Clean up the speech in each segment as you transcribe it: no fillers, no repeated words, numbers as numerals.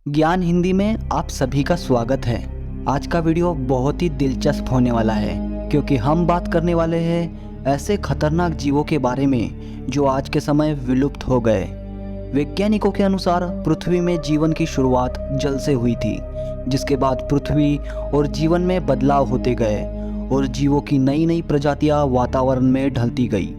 ज्ञान हिंदी में आप सभी का स्वागत है। आज का वीडियो बहुत ही दिलचस्प होने वाला है क्योंकि हम बात करने वाले हैं ऐसे खतरनाक जीवों के बारे में जो आज के समय विलुप्त हो गए। वैज्ञानिकों के अनुसार पृथ्वी में जीवन की शुरुआत जल से हुई थी, जिसके बाद पृथ्वी और जीवन में बदलाव होते गए और जीवों की नई नई प्रजातियां वातावरण में ढलती गई।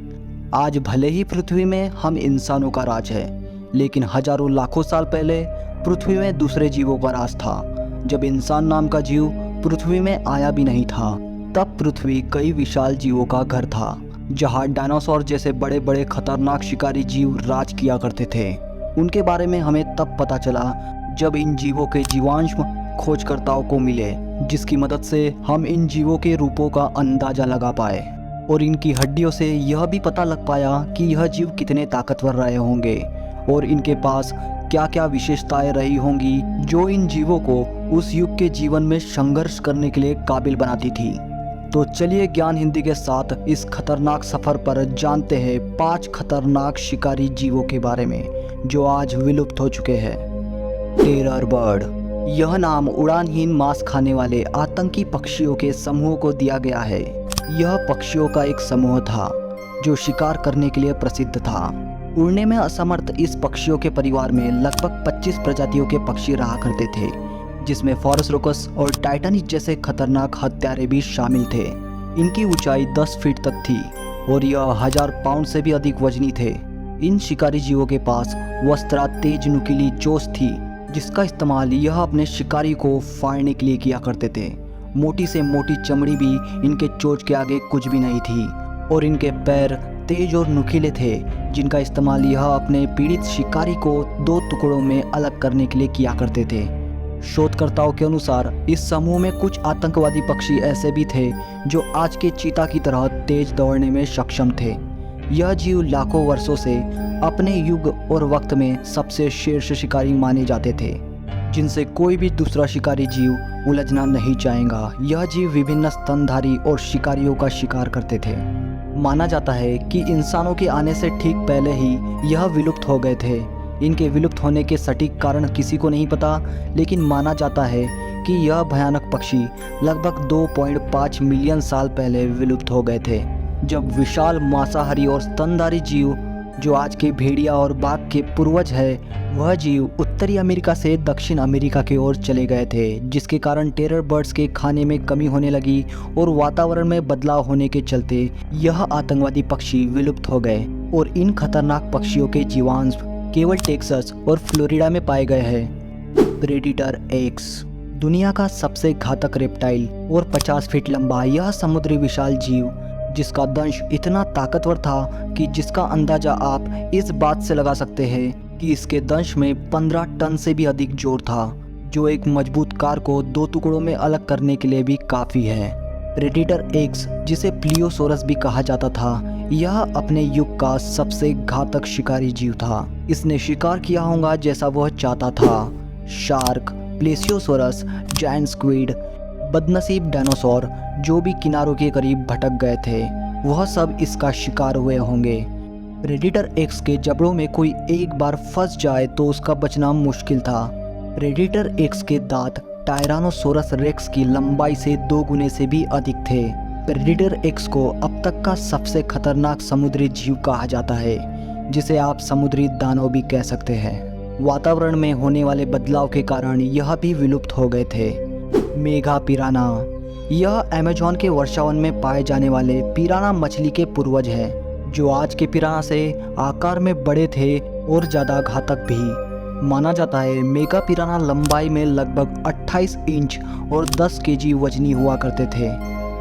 आज भले ही पृथ्वी में हम इंसानों का राज है, लेकिन हजारों लाखों साल पहले पृथ्वी में दूसरे जीवों का राज था। जब इंसान नाम का जीव पृथ्वी में आया भी नहीं था, तब पृथ्वी कई विशाल जीवों का घर था, जहां डायनासोर जैसे बड़े बड़े खतरनाक शिकारी जीव राज किया करते थे। उनके बारे में हमें तब पता चला जब इन जीवों के जीवांश खोजकर्ताओं को मिले, जिसकी मदद से हम इन जीवों के रूपों का अंदाजा लगा पाए और इनकी हड्डियों से यह भी पता लग पाया कि यह जीव कितने ताकतवर रहे होंगे और इनके पास क्या क्या विशेषताएं रही होंगी जो इन जीवों को उस युग के जीवन में संघर्ष करने के लिए काबिल बनाती थी। तो चलिए ज्ञान हिंदी के साथ इस खतरनाक सफर पर जानते हैं 5 खतरनाक शिकारी जीवों के बारे में जो आज विलुप्त हो चुके हैं। टेरर बर्ड, यह नाम उड़ानहीन मांस खाने वाले आतंकी पक्षियों के समूह को दिया गया है। यह पक्षियों का एक समूह था जो शिकार करने के लिए प्रसिद्ध था। उड़ने में असमर्थ इस पक्षियों के परिवार में लगभग 25 प्रजातियों के पक्षी रहा करते थे, जिसमें फॉरेस्ट रोकस और टाइटनिक जैसे खतरनाक हत्यारे भी शामिल थे। इनकी ऊंचाई 10 फीट तक थी और यह 1000 पाउंड से भी अधिक वजनी थे। इन शिकारी जीवों के पास वस्त्रा तेज नुकीली चोंच थी, जिसका इस्तेमाल यह अपने शिकारी को फाड़ने के लिए किया करते थे। मोटी से मोटी चमड़ी भी इनके चोंच के आगे कुछ भी नहीं थी और इनके पैर तेज और नुकीले थे, जिनका इस्तेमाल यह अपने पीड़ित शिकारी को 2 टुकड़ों में अलग करने के लिए किया करते थे। शोधकर्ताओं के अनुसार इस समूह में कुछ आतंकवादी पक्षी ऐसे भी थे जो आज के चीता की तरह तेज दौड़ने में सक्षम थे। यह जीव लाखों वर्षों से अपने युग और वक्त में सबसे शीर्ष शिकारी माने जाते थे, जिनसे कोई भी दूसरा शिकारी जीव उलझना नहीं चाहेगा। यह जीव विभिन्न स्तनधारी और शिकारियों का शिकार करते थे। माना जाता है कि इंसानों के आने से ठीक पहले ही यह विलुप्त हो गए थे। इनके विलुप्त होने के सटीक कारण किसी को नहीं पता, लेकिन माना जाता है कि यह भयानक पक्षी लगभग 2.5 मिलियन साल पहले विलुप्त हो गए थे, जब विशाल मांसाहारी और स्तनधारी जीव जो आज के भेड़िया और बाघ के पूर्वज है, वह जीव उत्तरी अमेरिका से दक्षिण अमेरिका की ओर चले गए थे, जिसके कारण टेरर बर्ड्स के खाने में कमी होने लगी और वातावरण में बदलाव होने के चलते यह आतंकवादी पक्षी विलुप्त हो गए और इन खतरनाक पक्षियों के जीवांश केवल टेक्सास और फ्लोरिडा में पाए गए हैं। प्रेडिटर एक्स, दुनिया का सबसे घातक रेप्टाइल और 50 फीट लंबा यह समुद्री विशाल जीव, जिसका दंश इतना ताकतवर था कि जिसका अंदाजा आप इस बात से लगा सकते हैं कि इसके दंश में 15 टन से भी अधिक जोर था, जो एक मजबूत कार को 2 टुकड़ों में अलग करने के लिए भी काफ़ी है। प्रेडिटर एक्स, जिसे प्लियोसोरस भी कहा जाता था, यह अपने युग का सबसे घातक शिकारी जीव था। इसने शिकार किया होगा जैसा वह चाहता था। शार्क, प्लेसियोसोरस, जायंट स्क्विड, बदनसीब डायनासोर जो भी किनारों के करीब भटक गए थे, वह सब इसका शिकार हुए होंगे। प्रेडिटर एक्स के जबड़ों में कोई एक बार फंस जाए तो उसका बचना मुश्किल था। प्रेडिटर एक्स के दांत टायरानोसोरस रेक्स की लंबाई से 2 गुने से भी अधिक थे। प्रेडिटर एक्स को अब तक का सबसे खतरनाक समुद्री जीव कहा जाता है, जिसे आप समुद्री दानव भी कह सकते हैं। वातावरण में होने वाले बदलाव के कारण यह भी विलुप्त हो गए थे। मेगा पिराना, यह अमेज़न के वर्षावन में पाए जाने वाले पिराना मछली के पूर्वज है, जो आज के पिराना से आकार में बड़े थे और ज़्यादा घातक भी। माना जाता है मेगा पिराना लंबाई में लगभग 28 इंच और 10 केजी वजनी हुआ करते थे।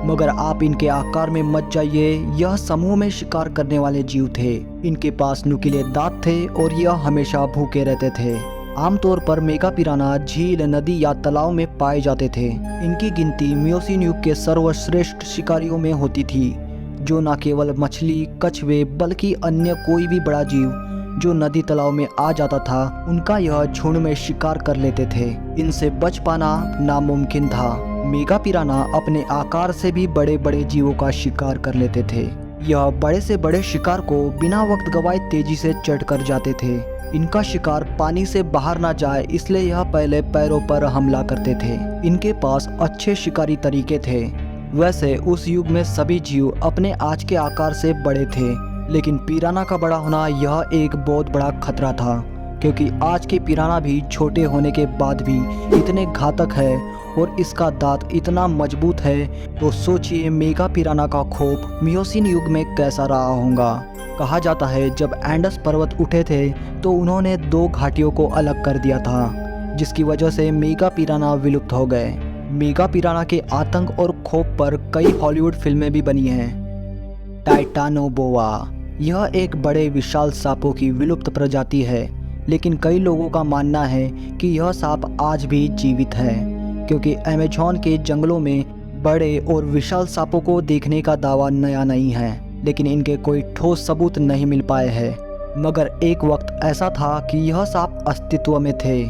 मगर आप इनके आकार में मत जाइए, यह समूह में शिकार करने वाले जीव थे। इनके पास नुकीले दांत थे और यह हमेशा भूखे रहते थे। आमतौर पर मेगा पिराना झील, नदी या तालाब में पाए जाते थे। इनकी गिनती मियोसीन युग के सर्वश्रेष्ठ शिकारियों में होती थी, जो न केवल मछली, कछुए बल्कि अन्य कोई भी बड़ा जीव जो नदी तालाब में आ जाता था, उनका यह झुंड में शिकार कर लेते थे। इनसे बच पाना नामुमकिन था। मेगा पिराना अपने आकार से भी बड़े बड़े जीवों का शिकार कर लेते थे। यह बड़े से बड़े शिकार को बिना वक्त गवाए तेजी से चढ़ कर जाते थे। इनका शिकार पानी से बाहर ना जाए इसलिए यह पहले पैरों पर हमला करते थे। इनके पास अच्छे शिकारी तरीके थे। वैसे उस युग में सभी जीव अपने आज के आकार से बड़े थे, लेकिन पिराना का बड़ा होना यह एक बहुत बड़ा खतरा था, क्योंकि आज के पिराना भी छोटे होने के बाद भी इतने घातक है और इसका दांत इतना मजबूत है, तो सोचिए मेगा पिराना का खौफ मियोसीन युग में कैसा रहा होगा। कहा जाता है जब एंडस पर्वत उठे थे तो उन्होंने 2 घाटियों को अलग कर दिया था, जिसकी वजह से मेगा पिराना विलुप्त हो गए। मेगा पिराना के आतंक और खौफ पर कई हॉलीवुड फिल्में भी बनी हैं। टाइटानोबोआ यह एक बड़े विशाल सांपों की विलुप्त प्रजाति है, लेकिन कई लोगों का मानना है कि यह सांप आज भी जीवित है, क्योंकि अमेज़न के जंगलों में बड़े और विशाल सांपों को देखने का दावा नया नहीं है, लेकिन इनके कोई ठोस सबूत नहीं मिल पाए हैं। मगर एक वक्त ऐसा था कि यह सांप अस्तित्व में थे।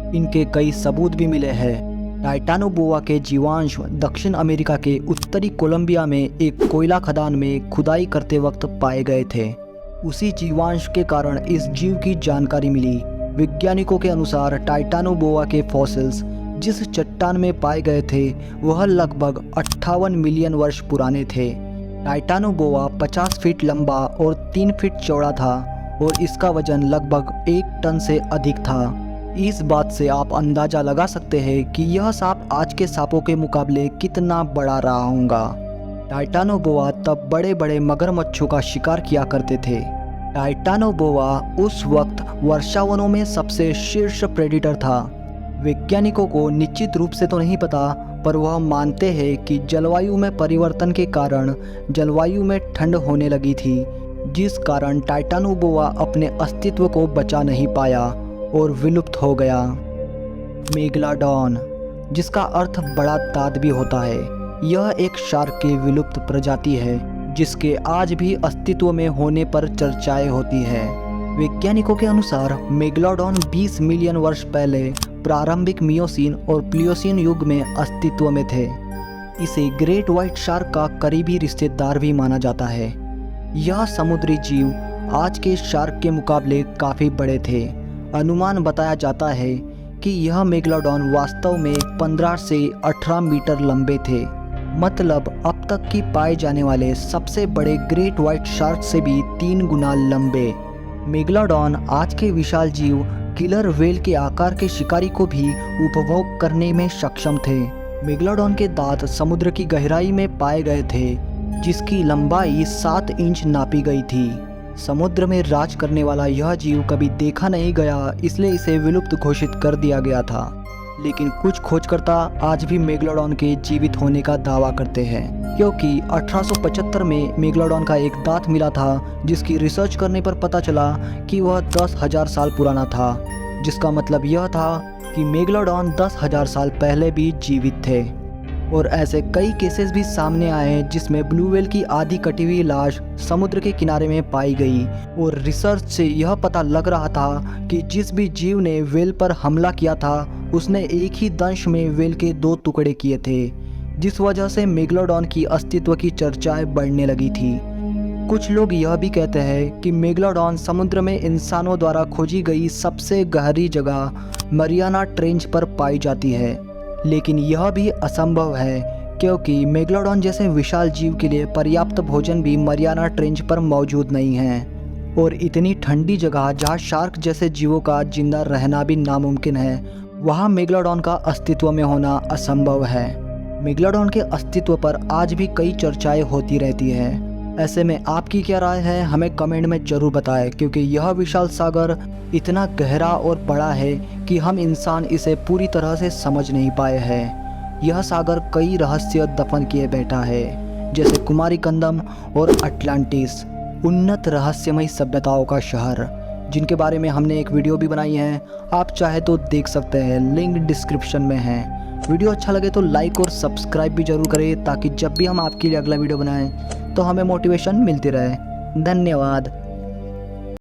इनके कई सबूत भी मिले हैं। टाइटानोबोआ के जीवांश दक्षिण अमेरिका के उत्तरी कोलंबिया में एक कोयला खदान में खुदाई करते वक्त पाए गए थे। उसी जीवांश के कारण इस जीव की जानकारी मिली। वैज्ञानिकों के अनुसार टाइटानोबोआ के फॉसिल्स जिस चट्टान में पाए गए थे वह लगभग 58 मिलियन वर्ष पुराने थे। टाइटानोबोआ 50 फीट लंबा और 3 फीट चौड़ा था और इसका वजन लगभग 1 टन से अधिक था। इस बात से आप अंदाजा लगा सकते हैं कि यह सांप आज के सांपों के मुकाबले कितना बड़ा रहा होगा। टाइटानोबोआ तब बड़े बड़े मगरमच्छों का शिकार किया करते थे। टाइटानोबोआ उस वक्त वर्षावनों में सबसे शीर्ष प्रेडिटर था। वैज्ञानिकों को निश्चित रूप से तो नहीं पता, पर वह मानते हैं कि जलवायु में परिवर्तन के कारण जलवायु में ठंड होने लगी थी, जिस कारण टाइटानोबोआ अपने अस्तित्व को बचा नहीं पाया और विलुप्त हो गया। मेगलाडॉन, जिसका अर्थ बड़ा दांत भी होता है, यह एक शार्क की विलुप्त प्रजाति है जिसके आज भी अस्तित्व में होने पर चर्चाएं होती है। वैज्ञानिकों के अनुसार मेगलाडॉन 20 मिलियन वर्ष पहले प्रारंभिक मियोसीन और प्लियोसीन युग में अस्तित्व में थे। इसे ग्रेट व्हाइट शार्क का करीबी रिश्तेदार भी माना जाता है। यह समुद्री जीव आज के शार्क के मुकाबले काफ़ी बड़े थे। अनुमान बताया जाता है कि यह मेगलाडॉन वास्तव में 15 से 18 मीटर लंबे थे, मतलब अब तक की पाए जाने वाले सबसे बड़े ग्रेट व्हाइट शार्क से भी 3 गुना लंबे। मेगलाडॉन आज के विशाल जीव किलर व्हेल के आकार के शिकारी को भी उपभोग करने में सक्षम थे। मेगलाडॉन के दांत समुद्र की गहराई में पाए गए थे, जिसकी लंबाई 7 इंच नापी गई थी। समुद्र में राज करने वाला यह जीव कभी देखा नहीं गया, इसलिए इसे विलुप्त घोषित कर दिया गया था। लेकिन कुछ खोजकर्ता आज भी मेगलाडॉन के जीवित होने का दावा करते हैं, क्योंकि 1875 में मेगलाडॉन का एक दांत मिला था, जिसकी रिसर्च करने पर पता चला कि वह 10,000 साल पुराना था, जिसका मतलब यह था कि मेगलाडॉन 10,000 साल पहले भी जीवित थे। और ऐसे कई केसेस भी सामने आए हैं जिसमें ब्लू व्हेल की आधी कटी हुई लाश समुद्र के किनारे में पाई गई, और रिसर्च से यह पता लग रहा था कि जिस भी जीव ने व्हेल पर हमला किया था उसने एक ही दंश में व्हेल के 2 टुकड़े किए थे, जिस वजह से मेगलाडॉन की अस्तित्व की चर्चाएं बढ़ने लगी थी। कुछ लोग यह भी कहते हैं कि मेगलाडॉन समुद्र में इंसानों द्वारा खोजी गई सबसे गहरी जगह मरियाना ट्रेंच पर पाई जाती है, लेकिन यह भी असंभव है, क्योंकि मेगलाडॉन जैसे विशाल जीव के लिए पर्याप्त भोजन भी मरियाना ट्रेंच पर मौजूद नहीं है, और इतनी ठंडी जगह जहां शार्क जैसे जीवों का जिंदा रहना भी नामुमकिन है, वहां मेगलाडॉन का अस्तित्व में होना असंभव है। मेगलाडॉन के अस्तित्व पर आज भी कई चर्चाएं होती रहती है। ऐसे में आपकी क्या राय है, हमें कमेंट में ज़रूर बताएं, क्योंकि यह विशाल सागर इतना गहरा और बड़ा है कि हम इंसान इसे पूरी तरह से समझ नहीं पाए हैं। यह सागर कई रहस्य दफन किए बैठा है, जैसे कुमारी कंदम और अटलांटिस, उन्नत रहस्यमय सभ्यताओं का शहर, जिनके बारे में हमने एक वीडियो भी बनाई है। आप चाहे तो देख सकते हैं, लिंक डिस्क्रिप्शन में है। वीडियो अच्छा लगे तो लाइक और सब्सक्राइब भी जरूर करें, ताकि जब भी हम आपके लिए अगला वीडियो बनाएं तो हमें मोटिवेशन मिलती रहे। धन्यवाद।